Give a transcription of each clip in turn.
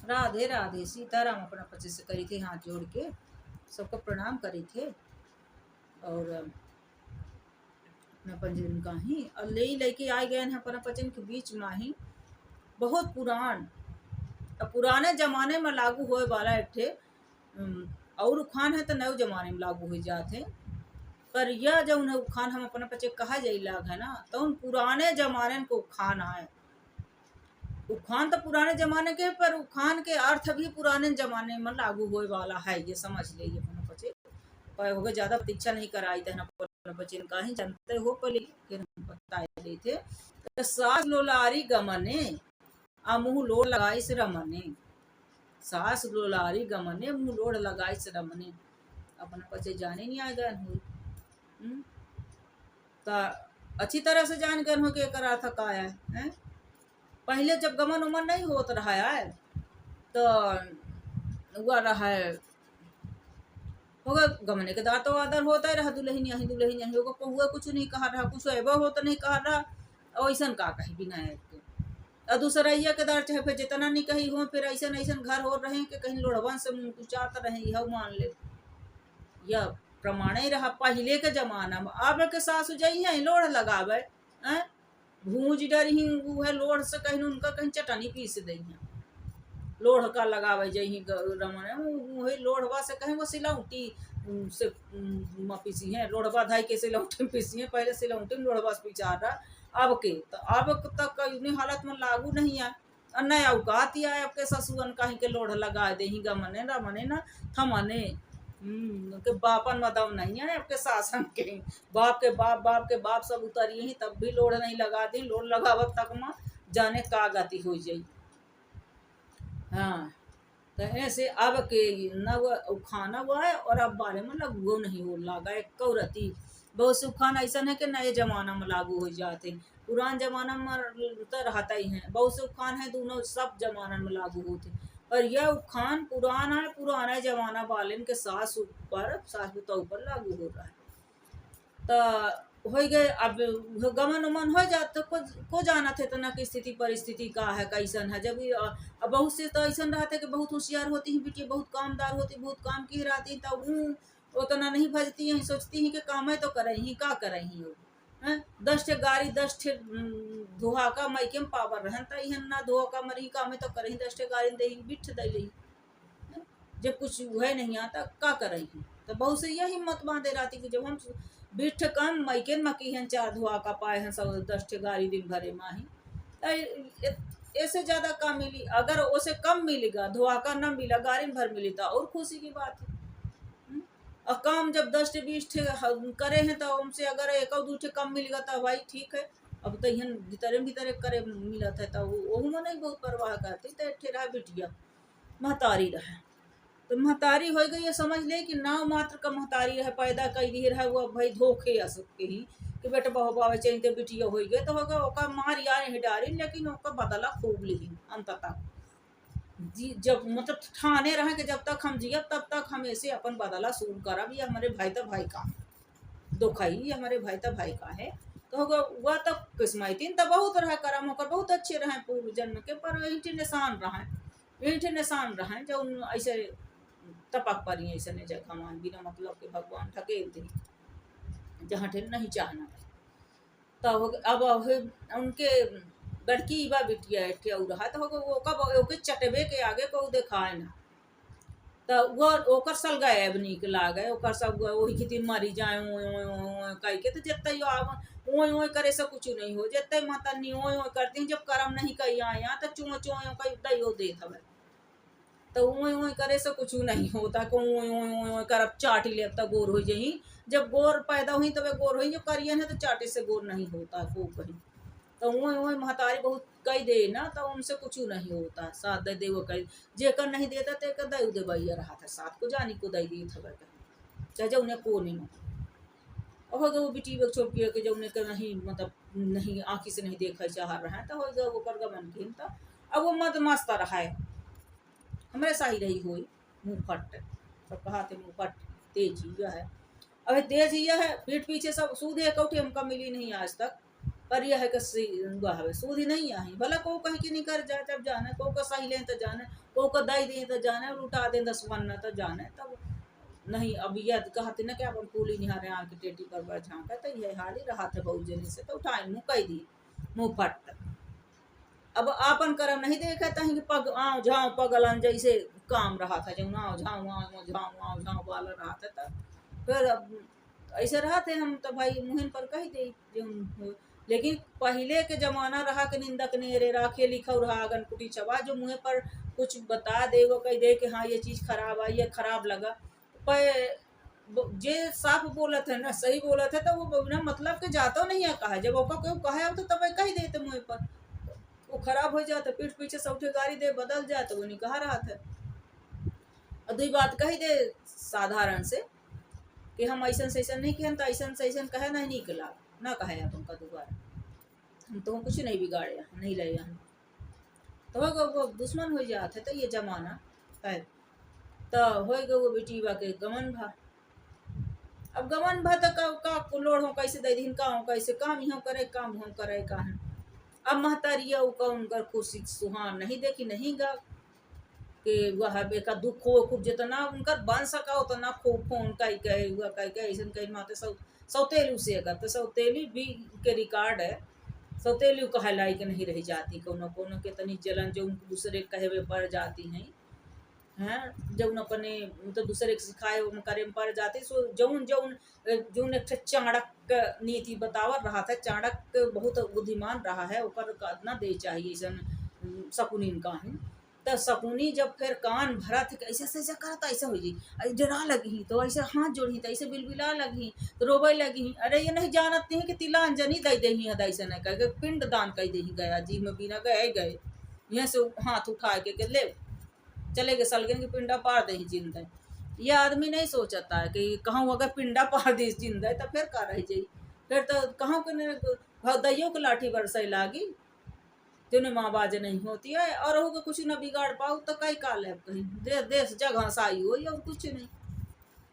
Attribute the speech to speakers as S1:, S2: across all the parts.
S1: राधे राधे। सीताराम अपना पति से करी थे हाथ जोड़ के, सबको प्रणाम करी थे। और अपना पंजन का ही और ले लेके आ गए हैं अपना पचन के बीच में ही। बहुत पुराने जमाने में लागू होए वाला एक ठे और उखान है तो नए जमाने में लागू हो जाते। पर यह जो उन्हें उखान हम अपना पचे कहा जाई लाग है ना, तो उन पुराने जमाने को उखान आए। उखान तो पुराने जमाने के, पर उखान के अर्थ भी पुराने जमाने में लागू होए वाला है, ये समझ ले अपना बच्चे। पर हो गए ज्यादा प्रतीक्षा नहीं कराई थे ना बच्चे का ही जानते हो पहले फिर बताए रहे थे। तो सास लोलारी गमने आ मुँह लोड़ लगाई से रमने। सास लोलारी गमने मुँह लोड़ लगाई से रमने। अपना बच्चे जाने नहीं आ गए हुई। तो अच्छी तरह से जान गए हो के करा था का है। पहले जब गमन उमन नहीं होत रहा है तो हुआ रहा है होगा गमने के दांतो आदर होता ही रहा। दुल्हन यही होगा हुआ कुछ नहीं कहा रहा, कुछ एबा हो तो नहीं कहा रहा। और ऐसा का कही बिना है और दूसरा ये के दार चाहे फिर जितना नहीं कही हो, फिर ऐसा घर हो रहे कि कहीं लोढ़वन से मुँह कुचात रहे, यह मान ले। यह प्रमाण ही रहा पहले के जमाना में। अब के सासु जई है लोढ़ लगावे भूज डर ही है लोढ़ से कहीं उनका कहीं चटनी पीस दी है। लोढ़ का लगावे जही रमन वही लोढ़वा से कहीं वो सिलौटी से पीसी है। लोढ़वा धाई के सिलौटी में पीसी है, पहले सिलौटी में लोढ़वा से पिचा रहा। अब के तो अब तक इतनी हालत में लागू नहीं है। नया औकात ही आए अब के ससुअन कहीं के लोढ़ लगा दे ही गमने रमने ना थमने। के बापन में दम नहीं है आपके शासन के। बाप के बाप सब उतरिए ही तब भी लोढ़ नहीं लगा दी। लोढ़ लगावत तक में जाने का गति हो जाई। हाँ तो ऐसे अब के न खाना हुआ है और अब बारे में लगू नहीं हो लगा एक कौरती। बहुत से उखान ऐसा है कि नए जमाना में लागू हो जाते। पुरान जमाना में तो रहता ही है। बहुत से उखान है दोनों सब जमाना में लागू होते। और यह उखान पुराना जमाना वाले के सास बुता ऊपर लागू हो रहा है। तो हो गए अब गमन उमन हो जाते को जाना थे तो ना की स्थिति परिस्थिति का है कैसन है। जब बहुत से तो ऐसा रहते कि बहुत होशियार होती हैं बिटिया, बहुत कामदार होती, बहुत काम की रहती, तब उतना नहीं भजती हैं, सोचती हैं कि काम है तो करे ही का करे ही हो। 10 ठे गाड़ी 10 ठे धोहा का मैके में पावर रहन तई ना धोहा का मरी काम है तो करे ही 10 ठे गाड़ी दे बिठ दे रही। जब कुछ है नहीं आता का करे ही। तो बहुत से यही हिम्मत बांधे रहती कि जब हम बिठ कम मैके मकी हैं 4 धोआ का पाए हैं सब 10 ठे गाड़ी दिन भरे माही। ऐसे ज्यादा कम मिली, अगर उसे कम मिलेगा धोआ का न मिला गाड़ी भर मिली तो और खुशी की बात है। और काम जब 10 ठे 20 ठे करे हैं तो उनसे अगर 1-2 ठे कम मिलेगा तो भाई ठीक है। अब तो यहाँ भीतरे करे मिला था तो वो नहीं बहुत परवाह करती। तो एक ठे रहा बिटिया महतारी रहे तो महतारी हो गई। ये समझ ले कि नाव मात्र का महतारी रहे पैदा कई दी रहे वो भाई धोखे आ सकते ही कि बेटा बहु बाबे चाहिए तो बिटिया हो गए तो होगा ओका मार यार नहीं डारी, लेकिन ओका बदला खूब ली अंत तक। जी जब मतलब ठाने रहे कि जब तक हम जियब तब तक हम ऐसे अपन बदला सूर करब। ये हमारे भाई तो भाई का दुखाई हमारे भाई तो भाई का है। तो होगा वह तब किस्मतीन तो बहुत रहा करम होकर बहुत अच्छे रहे पूर्व जन्म के, पर यही निशान रहे जो ऐसे टपक पड़ी ऐसे जगह मान बिना मतलब के भगवान ठकेल दी जहाँ ठे नहीं चाहना। तो अब उनके लड़की बा बिटिया के रहा तो वो कब ओके चटबे के आगे को दिखाए ना। तो वो ओकर सल गए अब निक लागे ओकर सब वही खेती मरी जाए कह के। तो जितने ओए करे से कुछ नहीं हो जितने माता नहीं ओए करती जब कर्म नहीं कही आया तो चुओ कई दैयो देत हवे। तो ओए करे से कुछ नहीं होता को ओए करब चाटी ले तब गोर हो जाही। जब गोर पैदा हुई तब गोर हुई, जो करिए है तो चाटे से गोर नहीं होता को कहीं। तो ओए महतारी बहुत कई दे ना तो उनसे कुछ नहीं होता। साथ दे दे वो कई जेकर नहीं देता ते कर दे दे भैया रहा था साथ को जानी को दई दी था चाहे जो उन्हें को नहीं और हो गए वो बेटी छोड़ के जो उन्हें नहीं मतलब नहीं आँखी से नहीं देखा चाह रहा है तो हो गया वो कर गमन की। तो अब वो मत मस्त रहा है हमारे सही रही हुई मुँह फट सब कहा थे मुँह फट तेज ही है। अब तेज ही है पीठ पीछे सब सूद है कौटे हमका मिली नहीं आज तक। पर यह है कि हवे सूद ही नहीं आई भला को कहीं के नहीं कर जाए तब जाने को सही ले तो जाने को दई दे तो जाने और उठा दे 10 वन्ना तो जाने तब नहीं। अब यह कहते ना कि अपन कूली निहारे आके टेटी पर बैठ झाँका तो यह हाल ही रहा था बहुत जनी से तो उठाए मुँह कह दी मुँह फट। अब आपन करम नहीं देखा तही कि पग आओ झाँव पगलन जैसे काम रहा था जो आओ झाँव आओ झाँव आओ झाँव वाला रहा था तब फिर अब ऐसे रहा थे हम तो भाई मुहिन पर कह दे जो। लेकिन पहले के जमाना रहा के निंदक ने रे राखे लिखा रहा आगन कुटी चबा जो मुँह पर कुछ बता दे वो कह दे कि हाँ ये चीज़ खराब आई ये खराब लगा पर जे साफ बोलत है ना सही बोलत है तो वो बिना मतलब के जाता नहीं है कहा जब ओका क्यों कहा तो तब कह देते मुँह पर वो खराब हो जाता पीठ पीछे सौठे गाड़ी दे बदल जाए तो वो नहीं कहा रहा था। और दूसरी बात कही दे साधारण से कि हम ऐसा से ऐसा नहीं कहन तो ऐसा से ऐसा कहे नहीं निकला ना कहे अपन का दोबारा हम तो कुछ नहीं बिगाड़े नहीं रहे हम तो वो दुश्मन हो जाते तो ये जमाना है तो हो गए वो बेटी बा के गमन भा। अब गमन भा तो का लोड़ हो कैसे दे दिन का हो कैसे काम ही करे काम हम करे कहाँ। अब महतारिया उनकर खुशी सुहान नहीं देखी नहीं गा कि वह बेका दुख हो खूब जितना उनकर बन सका उतना खूब फोन कही कहे हुआ कही कहे ऐसा कही माते सौतेलू से अगर तो सौतेली भी के रिकॉर्ड है सौतेलू कहा लायक नहीं रह जाती कोनो कोनो के तनी जलन जो दूसरे कहे हुए पड़ जाती हैं हैं जौन अपने तो दूसरे के सिखाए करे में पड़ जाती सो जौन जौन जौन एक चाणक नीति बतावर रहा था चाणक बहुत बुद्धिमान रहा है ऊपर ना दे चाहिए ऐसा शकुनीन का है तो शकुनी जब फिर कान भरा थे ऐसे ऐसे करता ऐसे हो जी डरा लगी तो ऐसे हाथ जोड़ी तो ऐसे बिलबिला लगी तो रोबे लगी अरे ये नहीं जानते हैं कि तिलांजनी दे दे ही ऐसे नहीं कह पिंड दान कह दे गया जी में बिना गए गए यहाँ से हाथ उठा के ले चले गए सलगन की पिंडा पार दे जिंदा ये आदमी नहीं सोचता है कि कहूँ अगर पिंडा पार दे जिंदा तो फिर का रह जाई फिर तो कहूँ के दैयों को लाठी बरसाई लागी जिन्हें माँ बाज नहीं होती है और हो कुछ न बिगाड़ पाओ तो कई काल है कहीं देश जगह साई हो या कुछ नहीं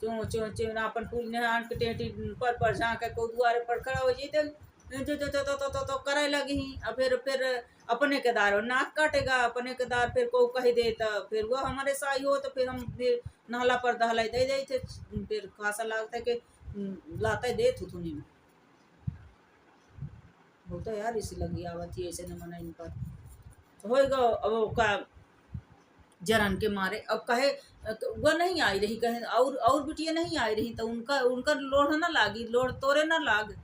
S1: चो चो चो अपन फूल ने आन के टेटी पर झाँक को दुआरे पर खड़ा हो जाते तो करे लगी और फिर अपने केदार नाक काटेगा अपने केदार फिर को कह दे तो फिर वो हमारे साई हो तो फिर हम फिर नाला पर दहलाई दे दे थे फिर खासा लगता है कि लाते दे थुथुनी में बहुत यार इसी लगी आवती ऐसे न मना इन पर होएगा अब का जरन के मारे अब कहे वो नहीं आई रही कहे और बिटिया नहीं आई रही तो उनका उनका लोढ़ ना लागी लोढ़ तोरे ना लाग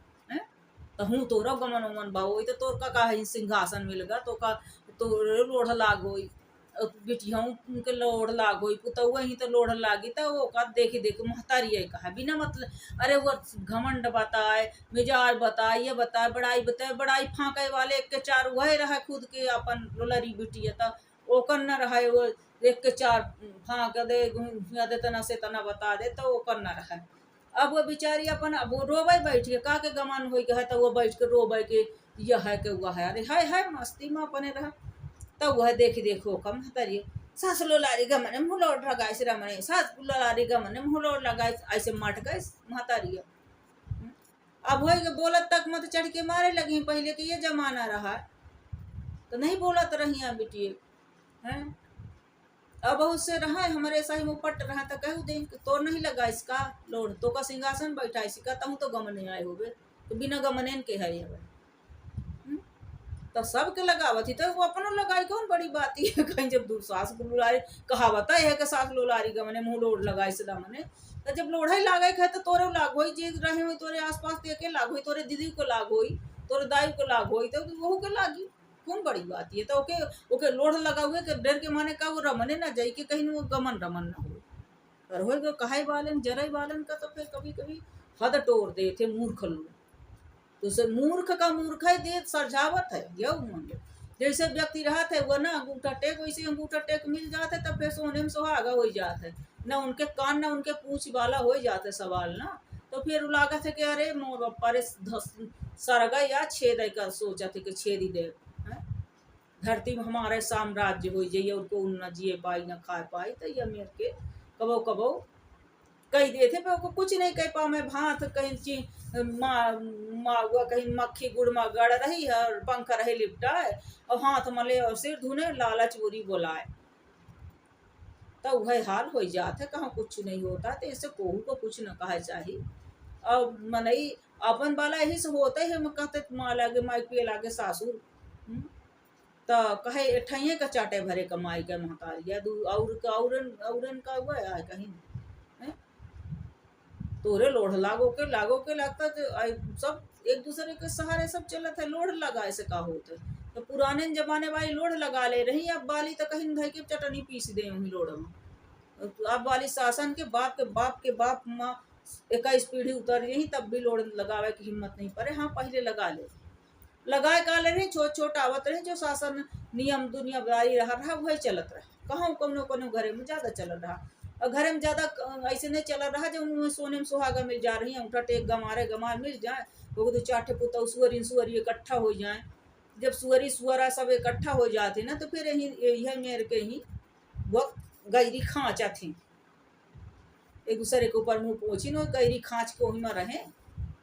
S1: तो हूँ तोरा गमन उमन बाबू तो तोर का सिंहासन मिलगा तो का तोरे लोढ़ लाग होई बिटिया उनके लोढ़ लाग होई पुतौआ ही तो लोढ़ लागी तो वो का देखी देख महतारी कहा बिना मतलब अरे वो घमंड बताए मिजाज बताए ये बताए बड़ाई फाँके वाले एक के चार वह रहा खुद के अपन लोलरी बिटिया तो ओकर न रहा वो एक के चार फाँक दे दे तना से तना बता दे तो ओकर न रहा। अब वो बेचारी अपन अब वो रोबे बैठ के का के गमन हो गया तो वो बैठ के रोबे के यह है के वह है अरे है मस्ती में अपने रहा तब वह देखो कम तरिए सास लोलारी गमने मुँह लौट लगाए से रमने सास लोलारी गमने मुँह लौट लगाए ऐसे मट गए महतारिया। अब हो बोलत तक मत चढ़ के मारे लगी पहले के ये जमाना रहा तो नहीं बोलत रही हैं बेटिए हैं अब उससे रहा हमारे सही मुँह पट रहा तो कहूँ दे तो नहीं लगा इसका लोड तो का सिंहासन बैठा है कहता हूँ तो गमने आए हो तो बिना गमने के है तो सबके लगावत ही तो वो अपना लगाई कौन बड़ी बात है कहीं जब दूर सास लोलारी कहावत है कि सास लोलारी गमने मुँह लोड लगाई से मने तो जब लोढ़ा ही लागे है तो तोरे लाग होई जे रहे हो तोरे आसपास के लाग होई तोरे दीदी को लाग होई तोरे दाई को लाग होई तो वो के लागी कौन बड़ी बात है तो ओके लोढ़ लगा हुए के डर के माने का वो रमने ना जाई कि कहीं वो गमन रमन ना हो और हो कहाई बालन जराई बालन का तो फिर कभी कभी हद तोड़ दे थे मूर्ख लोग तो से मूर्ख का मूर्ख है दे सरझावत है यह मान जैसे व्यक्ति रहते है वो ना अंगूठा टेक वैसे अंगूठा टेक मिल जाते तब फिर सोने में सुहागा हो जाता है ना उनके कान ना उनके पूछ वाला हो जाते सवाल ना तो फिर लागत है कि अरे मोर पर सरगा या छेद कर सोचा थे कि छेद ही दे धरती में हमारे साम्राज्य हो जाइए उनको न जिए पाई न खा पाई तो ये मेरे के कबो कबो कही देते पे ओको कुछ नहीं कह पाओ मैं भात कहीं ची माँ कहीं मक्खी गुड़ में गड़ रही है और पंख रही लिपटाए और हाथ मले और सिर धुने लालच बुरी बोलाए। तो वह हाल हो जाते कहाँ कुछ नहीं होता तो इससे कोहू को कुछ न कहा चाहिए। अब मनई अपन वाला यही से होते है मैं कहते माँ लागे माई पिए लागे सासुर। तो कहे एठइये का चाटे भरे कमाई के महतारिया दू औरन औरन का हुआ है कहीं हैं? तोरे लोढ़ लागो के लगता सब एक दूसरे के सहारे सब चलत है लोढ़ लगा ऐसे का होते। तो पुराने जमाने वाली लोढ़ लगा ले रही अब वाली तो कहीं धई के चटनी पीस दे वही लोढ़ में। अब वाली शासन के बाप माँ 21 पीढ़ी उतर रही तब भी लोढ़ लगावे की हिम्मत नहीं पड़े। हाँ पहले लगा ले लगाए का ले रही छोट छोट आवत रहे जो शासन नियम दुनियादारी रहा वही चलत रहा। कहूँ कोनो कोनो घरे में ज्यादा चल रहा और घरे में ज्यादा ऐसे नहीं चल रहा जो उनमें सोने में सुहागा मिल जा रही है उठा टेक गमार मिल जाए वो दो चार पुतौ सुअरी इकट्ठा हो जाए। जब सुअरी सुअरा सब इकट्ठा हो जाते ना तो फिर यही मेरे के ही वो गैरी खाँचा थी एक दूसरे के ऊपर मुँह पोछी न गैरी खाँच के वही में रहे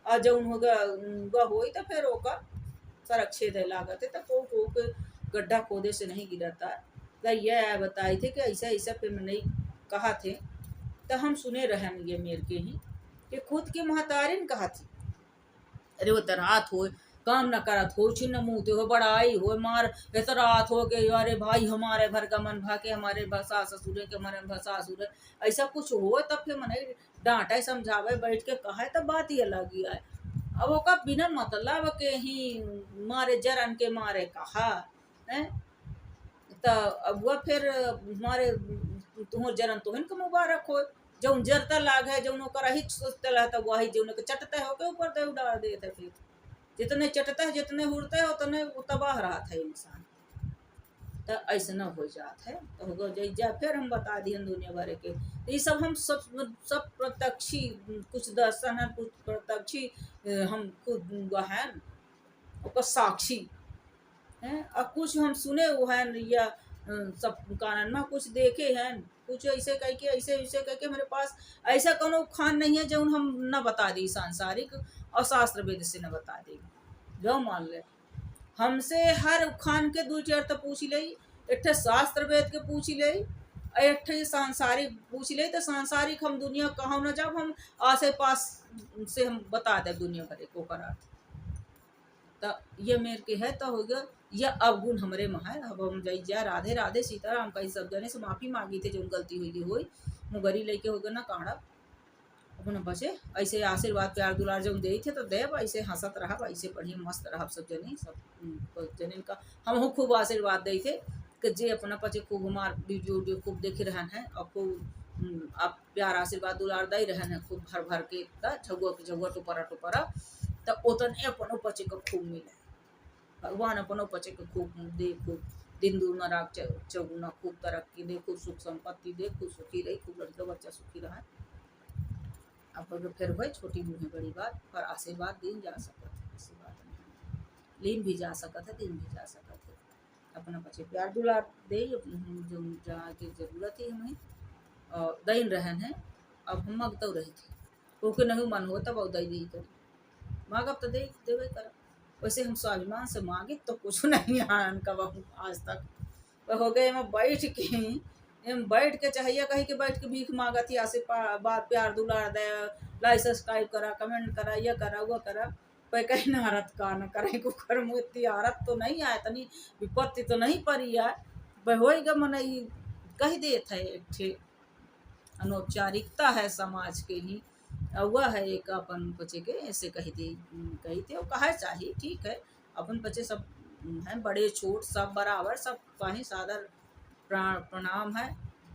S1: और जब उनका हो तो फिर ओकर सड़क छेद लागत है तो को गड्ढा खोदे से नहीं गिरता। तो यह बताए थे कि ऐसा ऐसा पे नहीं कहा थे तो हम सुने रहे ये मेरे के ही कि खुद की महतारिन कहा थी अरे वो तरात हो काम न करत हो छिन्न मुँहते हो बड़ाई हो मार रात हो के अरे भाई हमारे घर का मन भा के हमारे भसा ससुरे के मन भसा ससुरे ऐसा कुछ हो तब फिर मन डांटे समझावे बैठ के कहा तब बात ही अलग ही है। अब वो का बिना मतलब के ही मारे जरन के मारे कहा है तो अब वह फिर मारे तुम जरन तो इनको मुबारक हो जो जरता लाग है जो कर ही सोचते रहता वही जो चटता है के ऊपर दे उड़ा देते फिर जितने चटता है जितने उड़ते है उतने तबाह रहा था इंसान। तो ऐसा न हो जाता है तो होगा जा फिर हम बता दिए दुनिया भर के तो ये सब हम सब प्रत्यक्षी कुछ दर्शन है कुछ प्रत्यक्षी हम खुद हैं उसका साक्षी हैं और कुछ हम हुए हैं या सब कानन में कुछ देखे हैं कुछ ऐसे कह के ऐसे कह के मेरे पास ऐसा कोनो खान नहीं है जो हम न बता दी सांसारिक और शास्त्र वेद से न बता दी जो मान ले हमसे हर खान के दू चार तो पूछ ले एक शास्त्र वेद के पूछ ले एक सांसारिक पूछ ले तो सांसारिक हम दुनिया कहाँ न जब हम आसे पास से हम बता दे दुनिया भर को करा तो ये मेरे के है तो हो गया यह अवगुण हमारे में है। अब हम जाई जा राधे राधे सीताराम कई सब जने से माफ़ी मांगी थे जो गलती हुई मुगरी लेके हो गया ना काढ़ा अपना बचे ऐसे आशीर्वाद प्यार दुलार जब दे थे तो देव ऐसे हंसत रहा ऐसे बढ़िया मस्त रहा सब जने सब जने का हम खूब आशीर्वाद दे थे कि जे अपना पचे खूब हमार वीडियो खूब देख रहे हैं और खूब आप प्यार आशीर्वाद दुलार दे रहे हैं खूब भर भर के झगुआ टुपरा तो उतने अपन पचे को खूब मिले भगवान अपन पचे को खूब दे खूब दिन दूना राग चौगुना खूब तरक्की दे खूब सुख संपत्ति दे खूब सुखी रही खूब लड़का बच्चा सुखी रहा। अब फिर वही छोटी मुँह बड़ी बात पर आशीर्वाद दिन जा सकता है ऐसी बात नहीं लीन भी जा सकता है दिन भी जा सकता है अपना बच्चे प्यार दुलार दे जो जहाँ की जरूरत है हमें और दिन रहन है। अब हम मांगते रहे थे क्योंकि नहीं मन हो तब दई दी करी मांगब तो दे देवे कर वैसे हम स्वाभिमान से मांगे तो कुछ नहीं आन कब आज तक हो गए मैं बैठ के चाहिए कहीं के बैठ के भीख मांगा थी आसे बात प्यार दुलार दे लाइक सब्सक्राइब करा कमेंट करा यह करा वो करा पे कहीं नारत का न करे कुकर में इतनी आरत तो नहीं आए तनी विपत्ति तो नहीं पड़ी है होगा मन कह दे थे एक अनौपचारिकता है समाज के ही वह है एक अपन बच्चे के ऐसे कही थे वो कहा चाहिए ठीक है अपन बच्चे सब हैं बड़े छोट सब बराबर सब कहीं सादर प्रणाम है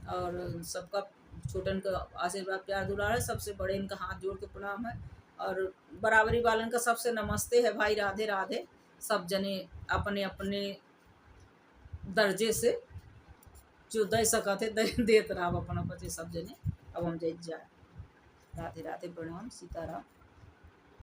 S1: और सबका छोटन का आशीर्वाद प्यार दुलार है सबसे बड़े इनका हाथ जोड़ के प्रणाम है और बराबरी वालन का सबसे नमस्ते है भाई राधे राधे सब जने अपने अपने दर्जे से जो दे सका थे देत रहा अपना बच्चे सब जने। अब हम जाए राधे राधे प्रणाम सीताराम।